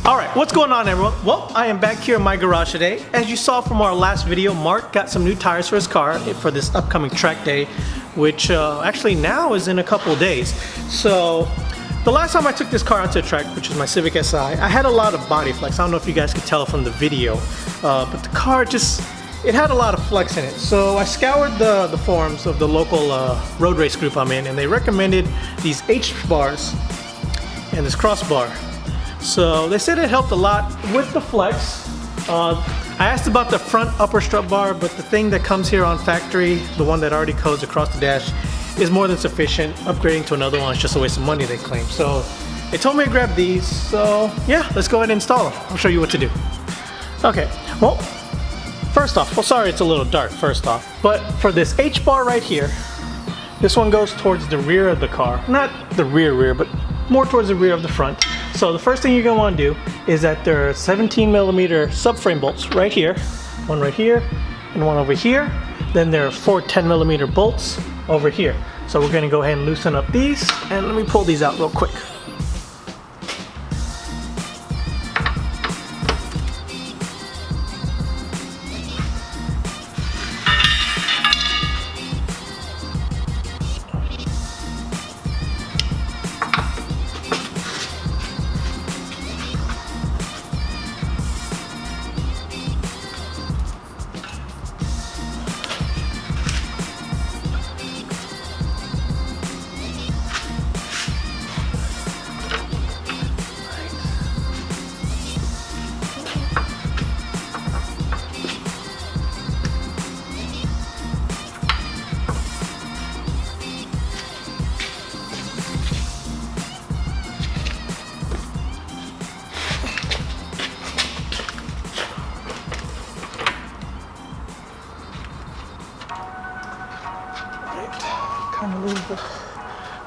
Alright, what's going on everyone? Well, I am back here in my garage today. As you saw from our last video, Mark got some new tires for his car for this upcoming track day, which actually now is in a couple of days. So, the last time I took this car out to the track, which is my Civic SI, I had a lot of body flex. I don't know if you guys could tell from the video, but the car just, it had a lot of flex in it. So I scoured the forums of the local road race group I'm in, and they recommended these H bars and this crossbar. So they said it helped a lot with the flex. I asked about the front upper strut bar, but the thing that comes here on factory, the one that already codes across the dash, is more than sufficient. Upgrading to another one is just a waste of money, they claim. So they told me to grab these, so yeah, let's go ahead and install them. I'll show you what to do. Okay, well, first off, well sorry it's a little dark first off, but for this H bar right here, this one goes towards the rear of the car. Not the rear, but more towards the rear of the front. So the first thing you're gonna wanna do is that there are 17mm subframe bolts right here and one over here. Then there are 4 10mm bolts over here. So we're gonna go ahead and loosen up these, and let me pull these out real quick.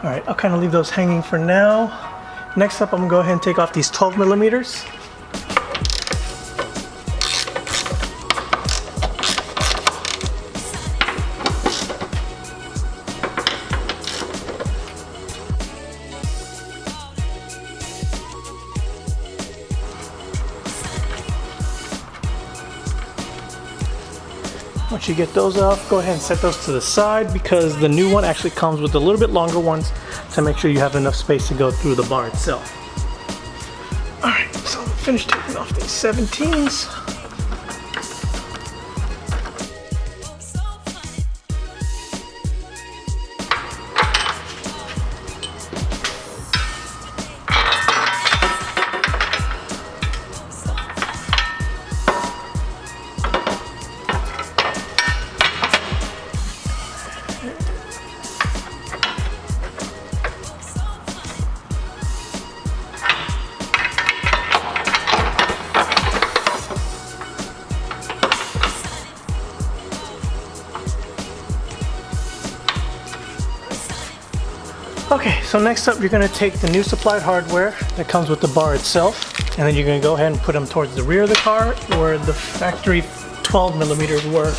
Alright, I'll kind of leave those hanging for now. Next up, I'm going to go ahead and take off these 12mm. Once you get those off, go ahead and set those to the side because the new one actually comes with a little bit longer ones to make sure you have enough space to go through the bar itself. Alright, so I'm finished taking off these 17s. Okay, so next up you're going to take the new supplied hardware that comes with the bar itself, and then you're going to go ahead and put them towards the rear of the car where the factory 12mm were.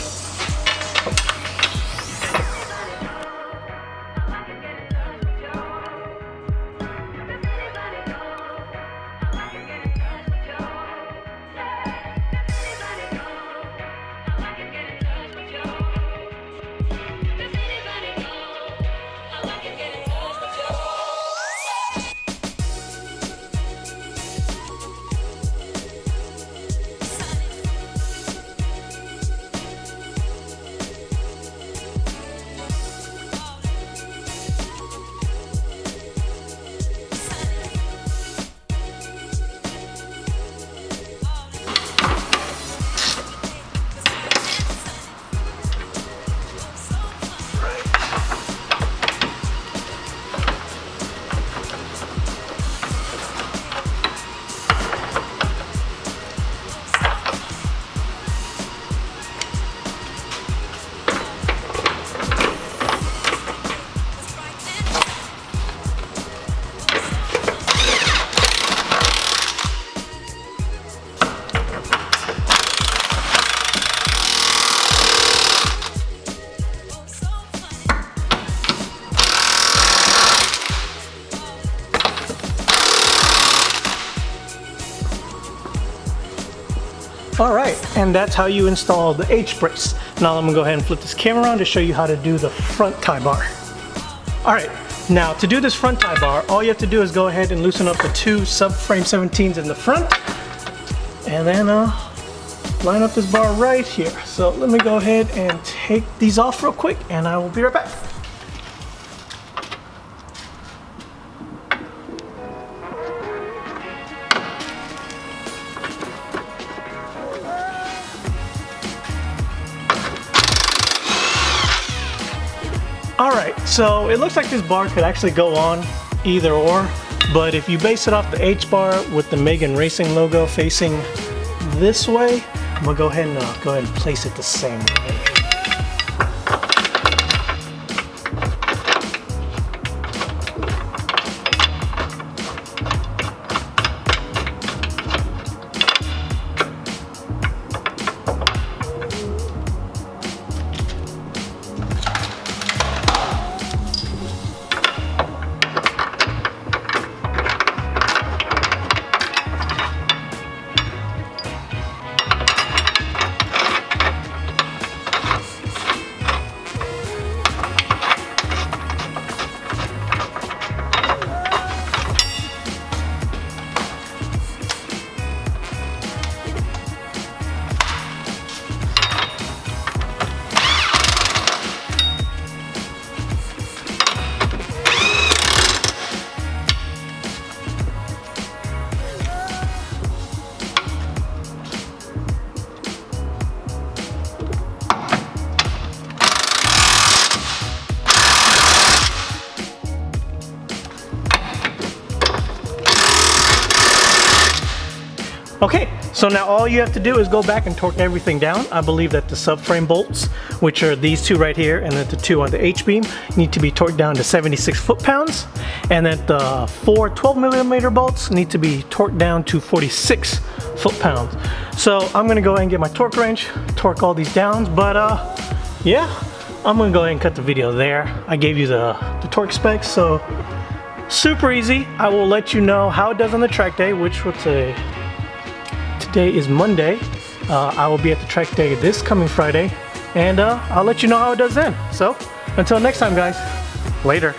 All right, and that's how you install the H-brace. Now I'm gonna go ahead and flip this camera around to show you how to do the front tie bar. All right, now to do this front tie bar, all you have to do is go ahead and loosen up the two subframe 17s in the front, and then line up this bar right here. So let me go ahead and take these off real quick, and I will be right back. Alright, so it looks like this bar could actually go on either or, but if you base it off the H bar with the Megan Racing logo facing this way, I'm gonna go ahead and place it the same way. Okay, so now all you have to do is go back and torque everything down. I believe that the subframe bolts, which are these two right here, and then the two on the H-beam, need to be torqued down to 76 foot-pounds, and then the four 12mm bolts need to be torqued down to 46 foot-pounds. So I'm gonna go ahead and get my torque wrench, torque all these down, but yeah, I'm gonna go ahead and cut the video there. I gave you the torque specs, so super easy. I will let you know how it does on the track day, which would say today is Monday. I will be at the track day this coming Friday, and I'll let you know how it does then. So until next time, guys, later.